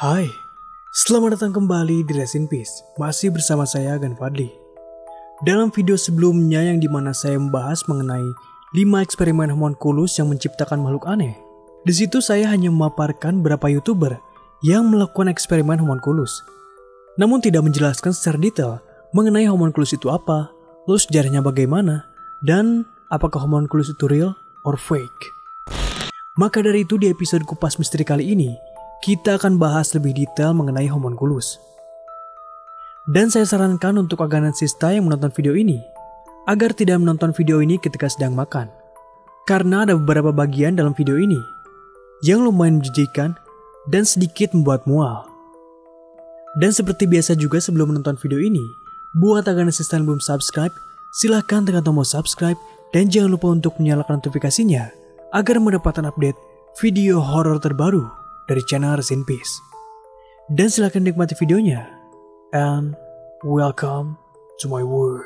Hai, selamat datang kembali di Rest in Peace. Masih bersama saya Gan Fadli. Dalam video sebelumnya yang dimana saya membahas mengenai 5 eksperimen homunculus yang menciptakan makhluk aneh. Di situ saya hanya memaparkan beberapa YouTuber yang melakukan eksperimen homunculus. Namun tidak menjelaskan secara detail mengenai homunculus itu apa, lalu sejarahnya bagaimana, dan apakah homunculus itu real or fake. Maka dari itu di episode Kupas Misteri kali ini, kita akan bahas lebih detail mengenai homunculus. Dan saya sarankan untuk agansista yang menonton video ini, agar tidak menonton video ini ketika sedang makan. Karena ada beberapa bagian dalam video ini, yang lumayan menjijikan dan sedikit membuat mual. Dan seperti biasa juga sebelum menonton video ini, buat agansista yang belum subscribe, silahkan tekan tombol subscribe dan jangan lupa untuk menyalakan notifikasinya, agar mendapatkan update video horor terbaru dari channel Rest in Peace. Dan silakan nikmati videonya. And welcome to my world.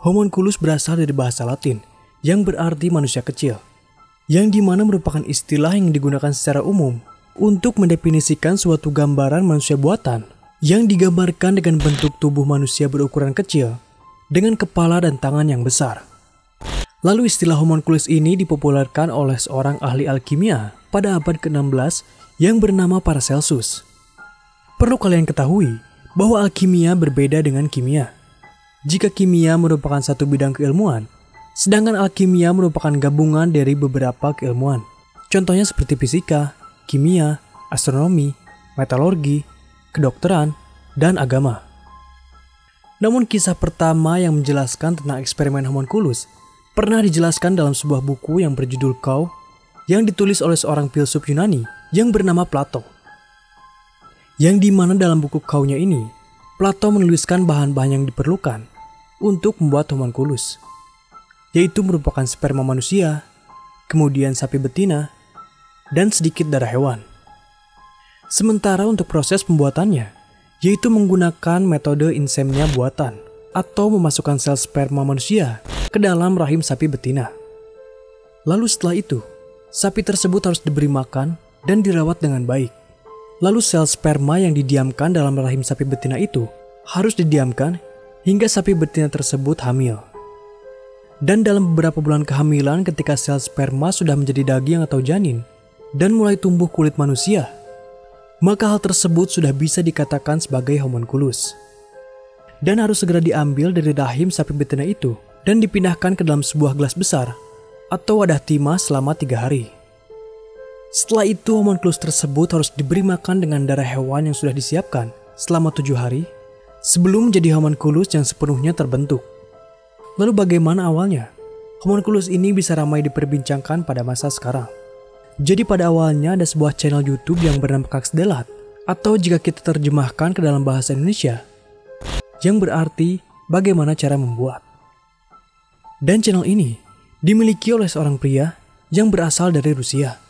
Homunculus berasal dari bahasa Latin yang berarti manusia kecil, yang dimana merupakan istilah yang digunakan secara umum untuk mendefinisikan suatu gambaran manusia buatan yang digambarkan dengan bentuk tubuh manusia berukuran kecil dengan kepala dan tangan yang besar. Lalu istilah homunculus ini dipopulerkan oleh seorang ahli alkimia pada abad ke-16 yang bernama Paracelsus. Perlu kalian ketahui bahwa alkimia berbeda dengan kimia. Jika kimia merupakan satu bidang keilmuan, sedangkan alkimia merupakan gabungan dari beberapa keilmuan. Contohnya seperti fisika, kimia, astronomi, metalurgi, kedokteran, dan agama. Namun kisah pertama yang menjelaskan tentang eksperimen homunculus pernah dijelaskan dalam sebuah buku yang berjudul Kau, yang ditulis oleh seorang filsuf Yunani yang bernama Plato. Yang dimana dalam buku Kau-nya ini, Plato menuliskan bahan-bahan yang diperlukan untuk membuat homunculus, yaitu merupakan sperma manusia, kemudian sapi betina, dan sedikit darah hewan. Sementara untuk proses pembuatannya, yaitu menggunakan metode insemnia buatan atau memasukkan sel sperma manusia ke dalam rahim sapi betina. Lalu setelah itu, sapi tersebut harus diberi makan dan dirawat dengan baik. Lalu sel sperma yang didiamkan dalam rahim sapi betina itu harus didiamkan hingga sapi betina tersebut hamil. Dan dalam beberapa bulan kehamilan ketika sel sperma sudah menjadi daging atau janin dan mulai tumbuh kulit manusia, maka hal tersebut sudah bisa dikatakan sebagai homunculus. Dan harus segera diambil dari rahim sapi betina itu dan dipindahkan ke dalam sebuah gelas besar atau wadah timah selama 3 hari. Setelah itu homunculus tersebut harus diberi makan dengan darah hewan yang sudah disiapkan selama 7 hari sebelum menjadi homunculus yang sepenuhnya terbentuk. Lalu bagaimana awalnya? Homunculus ini bisa ramai diperbincangkan pada masa sekarang. Jadi pada awalnya ada sebuah channel YouTube yang bernama Kaksdelat, atau jika kita terjemahkan ke dalam bahasa Indonesia, yang berarti bagaimana cara membuat. Dan channel ini dimiliki oleh seorang pria yang berasal dari Rusia,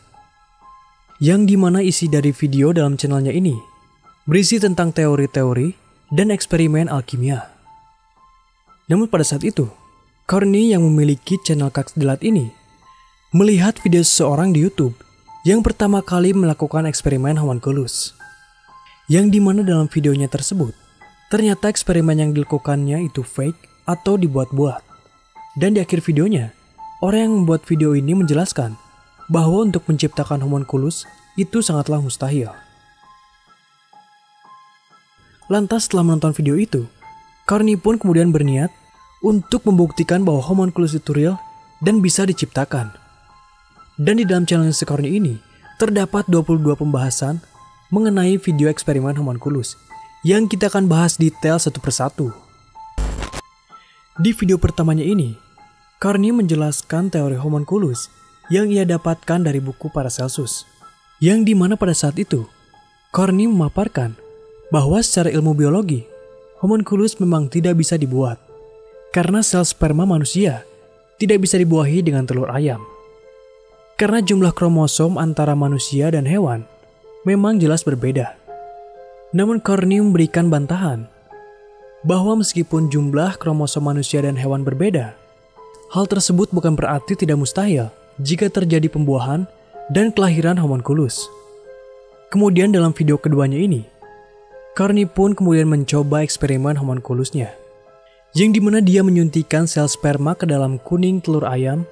yang dimana isi dari video dalam channelnya ini berisi tentang teori-teori dan eksperimen alkimia. Namun pada saat itu, Korny yang memiliki channel Kaksdelat ini melihat video seseorang di YouTube yang pertama kali melakukan eksperimen homunculus. Yang dimana dalam videonya tersebut, ternyata eksperimen yang dilakukannya itu fake atau dibuat-buat. Dan di akhir videonya, orang yang membuat video ini menjelaskan bahwa untuk menciptakan homunculus itu sangatlah mustahil. Lantas setelah menonton video itu, Korny pun kemudian berniat untuk membuktikan bahwa homunculus itu real dan bisa diciptakan. Dan di dalam channel Korny ini, terdapat 22 pembahasan mengenai video eksperimen homunculus yang kita akan bahas detail satu persatu. Di video pertamanya ini, Korny menjelaskan teori homunculus yang ia dapatkan dari buku Paracelsus, yang dimana pada saat itu, Korny memaparkan bahwa secara ilmu biologi, homunculus memang tidak bisa dibuat, karena sel sperma manusia tidak bisa dibuahi dengan telur ayam. Karena jumlah kromosom antara manusia dan hewan memang jelas berbeda. Namun Korny memberikan bantahan bahwa meskipun jumlah kromosom manusia dan hewan berbeda, hal tersebut bukan berarti tidak mustahil jika terjadi pembuahan dan kelahiran homunculus. Kemudian dalam video keduanya ini, Carney pun kemudian mencoba eksperimen homunculusnya, yang dimana dia menyuntikkan sel sperma ke dalam kuning telur ayam,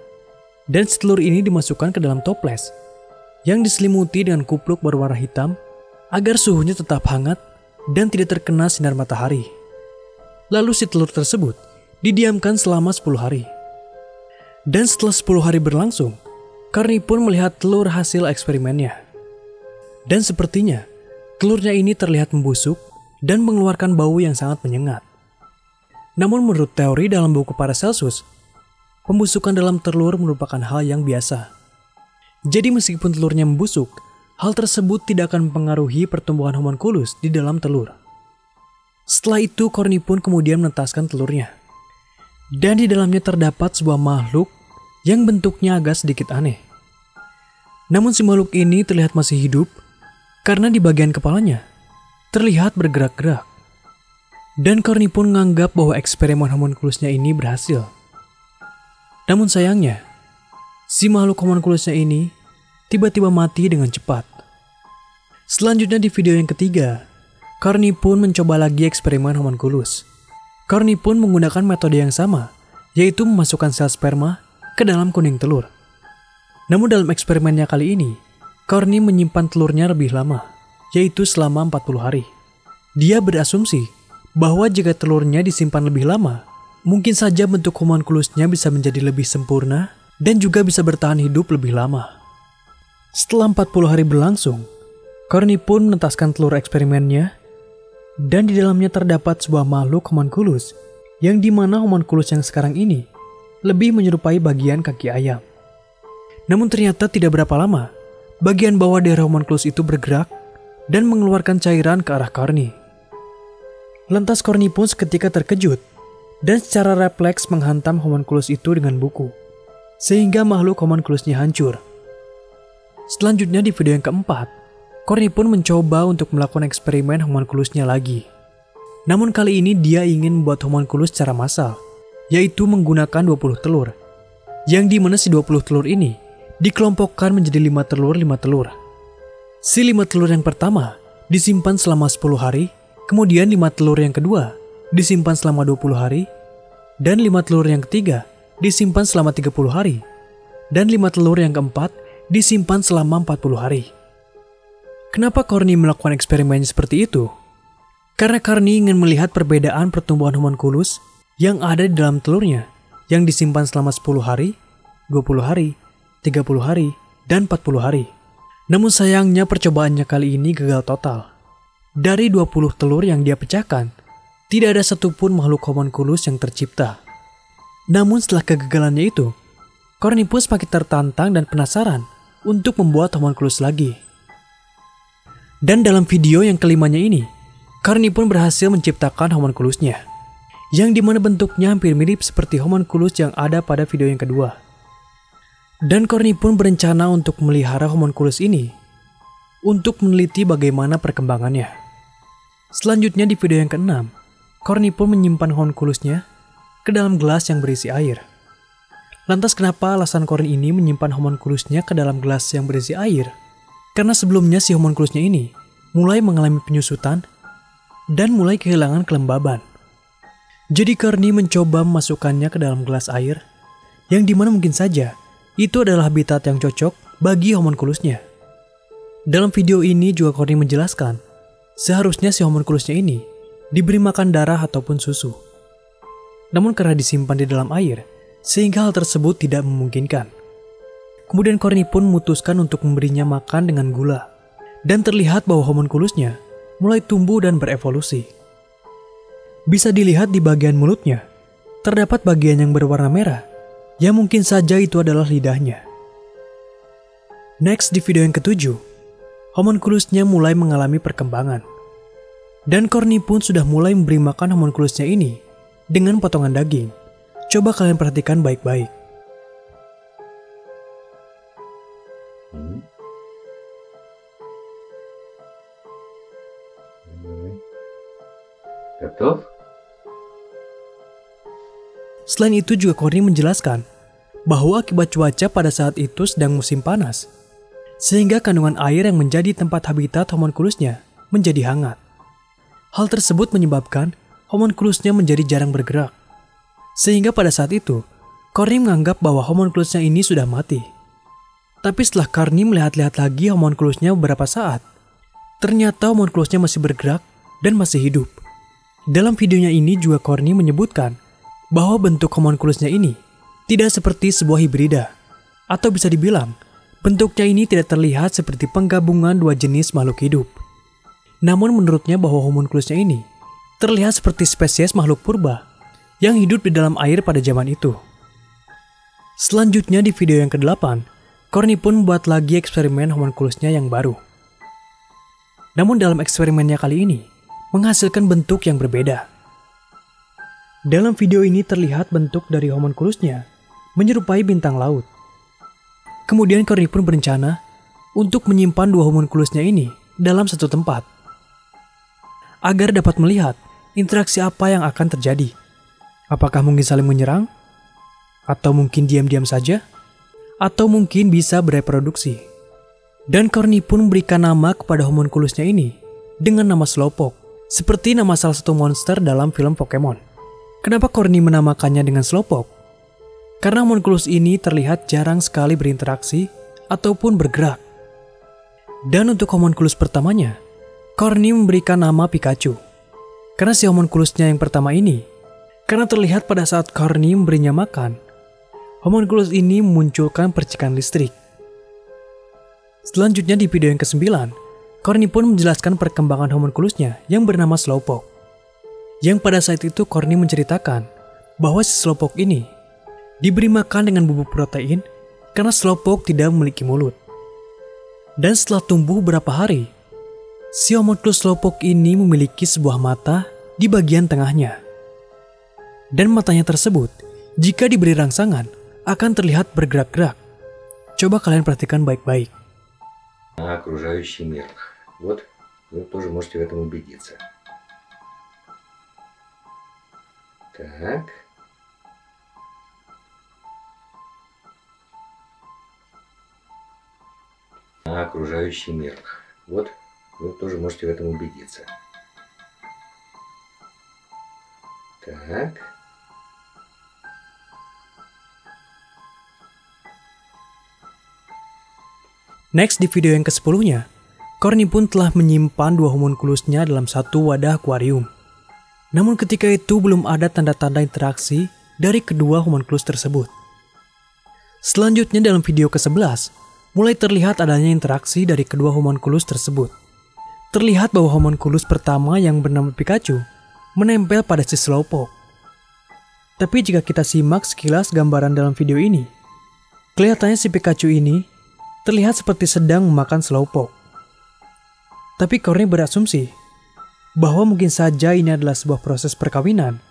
dan telur ini dimasukkan ke dalam toples, yang diselimuti dengan kupluk berwarna hitam, agar suhunya tetap hangat dan tidak terkena sinar matahari. Lalu si telur tersebut didiamkan selama 10 hari. Dan setelah 10 hari berlangsung, Carney pun melihat telur hasil eksperimennya. Dan sepertinya, telurnya ini terlihat membusuk dan mengeluarkan bau yang sangat menyengat. Namun menurut teori dalam buku Paracelsus, pembusukan dalam telur merupakan hal yang biasa. Jadi meskipun telurnya membusuk, hal tersebut tidak akan mempengaruhi pertumbuhan homunculus di dalam telur. Setelah itu, Carney pun kemudian menetaskan telurnya. Dan di dalamnya terdapat sebuah makhluk yang bentuknya agak sedikit aneh. Namun si makhluk ini terlihat masih hidup karena di bagian kepalanya terlihat bergerak-gerak. Dan Carney pun menganggap bahwa eksperimen homunculusnya ini berhasil. Namun sayangnya, si makhluk homunculusnya ini tiba-tiba mati dengan cepat. Selanjutnya di video yang ketiga, Carney pun mencoba lagi eksperimen homunculus. Carney pun menggunakan metode yang sama, yaitu memasukkan sel sperma ke dalam kuning telur. Namun dalam eksperimennya kali ini, Carney menyimpan telurnya lebih lama, yaitu selama 40 hari. Dia berasumsi bahwa jika telurnya disimpan lebih lama, mungkin saja bentuk homunculusnya bisa menjadi lebih sempurna dan juga bisa bertahan hidup lebih lama. Setelah 40 hari berlangsung, Carney pun menetaskan telur eksperimennya, dan di dalamnya terdapat sebuah makhluk homunculus, yang dimana homunculus yang sekarang ini lebih menyerupai bagian kaki ayam. Namun ternyata tidak berapa lama, bagian bawah dari homunculus itu bergerak dan mengeluarkan cairan ke arah Carney. Lantas Carney pun seketika terkejut dan secara refleks menghantam homunculus itu dengan buku, sehingga makhluk homunculusnya hancur. Selanjutnya di video yang keempat, Carney pun mencoba untuk melakukan eksperimen homunculusnya lagi. Namun kali ini dia ingin membuat homunculus secara massal, yaitu menggunakan 20 telur, yang dimana si 20 telur ini dikelompokkan menjadi 5 telur. Si 5 telur yang pertama disimpan selama 10 hari, kemudian 5 telur yang kedua disimpan selama 20 hari, dan 5 telur yang ketiga disimpan selama 30 hari, dan 5 telur yang keempat disimpan selama 40 hari. Kenapa Carney melakukan eksperimen seperti itu? Karena Carney ingin melihat perbedaan pertumbuhan homunculus yang ada di dalam telurnya, yang disimpan selama 10 hari, 20 hari, 30 hari, dan 40 hari. Namun sayangnya percobaannya kali ini gagal total. Dari 20 telur yang dia pecahkan, tidak ada satupun makhluk homunculus yang tercipta. Namun setelah kegagalannya itu, Carney pun semakin tertantang dan penasaran untuk membuat homunculus lagi. Dan dalam video yang kelimanya ini, Carney pun berhasil menciptakan homunculusnya, yang dimana bentuknya hampir mirip seperti homunculus yang ada pada video yang kedua. Dan Carney pun berencana untuk melihara homunculus ini untuk meneliti bagaimana perkembangannya. Selanjutnya di video yang ke-6, Carney pun menyimpan homunculusnya ke dalam gelas yang berisi air. Lantas kenapa alasan Carney ini menyimpan homunculusnya ke dalam gelas yang berisi air? Karena sebelumnya si homunculusnya ini mulai mengalami penyusutan dan mulai kehilangan kelembaban. Jadi Carney mencoba memasukkannya ke dalam gelas air, yang dimana mungkin saja itu adalah habitat yang cocok bagi homunculusnya. Dalam video ini juga Carney menjelaskan, seharusnya si homunculusnya ini diberi makan darah ataupun susu. Namun karena disimpan di dalam air, sehingga hal tersebut tidak memungkinkan. Kemudian Carney pun memutuskan untuk memberinya makan dengan gula. Dan terlihat bahwa homunculusnya mulai tumbuh dan berevolusi. Bisa dilihat di bagian mulutnya, terdapat bagian yang berwarna merah, yang mungkin saja itu adalah lidahnya. Next di video yang ke-7, homunculusnya mulai mengalami perkembangan. Dan Carney pun sudah mulai memberi makan homunculusnya ini dengan potongan daging. Coba kalian perhatikan baik-baik. Готов? Selain itu juga Corny menjelaskan bahwa akibat cuaca pada saat itu sedang musim panas, sehingga kandungan air yang menjadi tempat habitat homunculusnya menjadi hangat. Hal tersebut menyebabkan homunculusnya menjadi jarang bergerak, sehingga pada saat itu Corny menganggap bahwa homunculusnya ini sudah mati. Tapi setelah Corny melihat-lihat lagi homunculusnya beberapa saat, ternyata homunculusnya masih bergerak dan masih hidup. Dalam videonya ini juga Corny menyebutkan bahwa bentuk homunculusnya ini tidak seperti sebuah hibrida, atau bisa dibilang bentuknya ini tidak terlihat seperti penggabungan dua jenis makhluk hidup. Namun menurutnya bahwa homunculusnya ini terlihat seperti spesies makhluk purba yang hidup di dalam air pada zaman itu. Selanjutnya di video yang ke-8, Corny pun membuat lagi eksperimen homunculusnya yang baru. Namun dalam eksperimennya kali ini menghasilkan bentuk yang berbeda. Dalam video ini terlihat bentuk dari homunculusnya menyerupai bintang laut. Kemudian Corny pun berencana untuk menyimpan dua homunculusnya ini dalam satu tempat, agar dapat melihat interaksi apa yang akan terjadi. Apakah mungkin saling menyerang? Atau mungkin diam-diam saja? Atau mungkin bisa bereproduksi? Dan Corny pun memberikan nama kepada homunculusnya ini dengan nama Slowpoke, seperti nama salah satu monster dalam film Pokemon. Kenapa Corny menamakannya dengan Slowpoke? Karena homunculus ini terlihat jarang sekali berinteraksi ataupun bergerak. Dan untuk homunculus pertamanya, Corny memberikan nama Pikachu. Karena si homunculusnya yang pertama ini, karena terlihat pada saat Corny memberinya makan, homunculus ini memunculkan percikan listrik. Selanjutnya di video yang ke-9, Corny pun menjelaskan perkembangan homunculusnya yang bernama Slowpoke. Yang pada saat itu Corny menceritakan bahwa si Slowpoke ini diberi makan dengan bubuk protein karena Slowpoke tidak memiliki mulut. Dan setelah tumbuh beberapa hari, si homunculus Slowpoke ini memiliki sebuah mata di bagian tengahnya. Dan matanya tersebut, jika diberi rangsangan, akan terlihat bergerak-gerak. Coba kalian perhatikan baik-baik. Окружающий мир. Вот, вы тоже можете в этом убедиться. Так. Окружающий мир. Вот, вы тоже можете в этом убедиться. Так. Next di video yang ke-10-nya, Corny pun telah menyimpan dua homunculusnya dalam satu wadah akuarium. Namun ketika itu belum ada tanda-tanda interaksi dari kedua homunculus tersebut. Selanjutnya dalam video ke-11, mulai terlihat adanya interaksi dari kedua homunculus tersebut. Terlihat bahwa homunculus pertama yang bernama Pikachu menempel pada si Slowpoke. Tapi jika kita simak sekilas gambaran dalam video ini, kelihatannya si Pikachu ini terlihat seperti sedang memakan Slowpoke. Tapi Corny berasumsi bahwa mungkin saja ini adalah sebuah proses perkawinan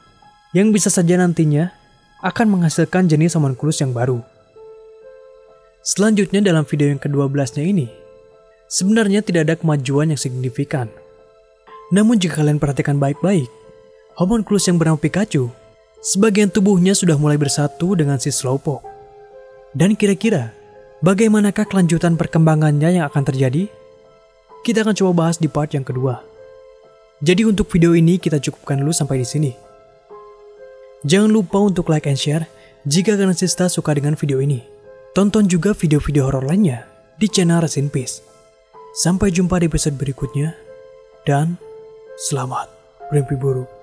yang bisa saja nantinya akan menghasilkan jenis homunculus yang baru. Selanjutnya dalam video yang ke-12-nya ini, sebenarnya tidak ada kemajuan yang signifikan. Namun jika kalian perhatikan baik-baik, homunculus yang bernama Pikachu, sebagian tubuhnya sudah mulai bersatu dengan si Slowpoke. Dan kira-kira bagaimanakah kelanjutan perkembangannya yang akan terjadi? Kita akan coba bahas di part yang kedua. Jadi untuk video ini kita cukupkan dulu sampai di sini. Jangan lupa untuk like and share jika kalian suka dengan video ini. Tonton juga video-video horor lainnya di channel Rest in Peace. Sampai jumpa di episode berikutnya dan selamat bermimpi buruk.